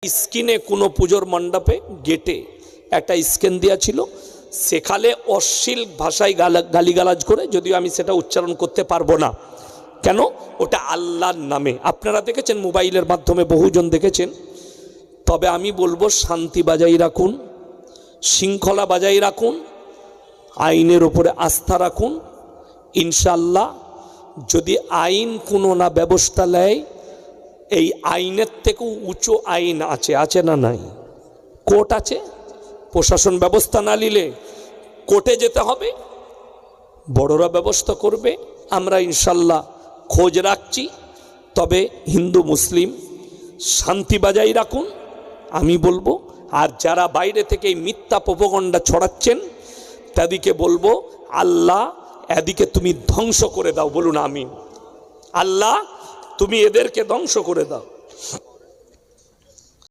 স্ক্রিনে কোনো পুজোর মণ্ডপে গেটে একটা স্ক্যান দেওয়া ছিল, সেখানে অশ্লীল ভাষায় গালিগালাজ করে, যদিও আমি সেটা উচ্চারণ করতে পারবো না। কেন? ওটা আল্লাহর নামে। আপনারা দেখেছেন, মোবাইলের মাধ্যমে বহুজন দেখেছেন। তবে আমি বলবো, শান্তি বজায় রাখুন, শৃঙ্খলা বজায় রাখুন, আইনের ওপরে আস্থা রাখুন। ইনশাআল্লাহ যদি আইন কোনো না ব্যবস্থা নেয়, এই আইনের থেকেও উঁচু আইন আছে না নাই? কোর্ট আছে। প্রশাসন ব্যবস্থা না নিলে কোর্টে যেতে হবে, বড়রা ব্যবস্থা করবে। আমরা ইনশাল্লাহ খোঁজ রাখছি। তবে হিন্দু মুসলিম শান্তি বজায় রাখুন, আমি বলবো। আর যারা বাইরে থেকে মিথ্যা প্রোপাগান্ডা ছড়াচ্ছেন, তাদেরকে বলবো, আল্লাহ এদিকে তুমি ধ্বংস করে দাও। বলুন আমিন। আল্লাহ তুমি এদেরকে ধ্বংস করে দাও।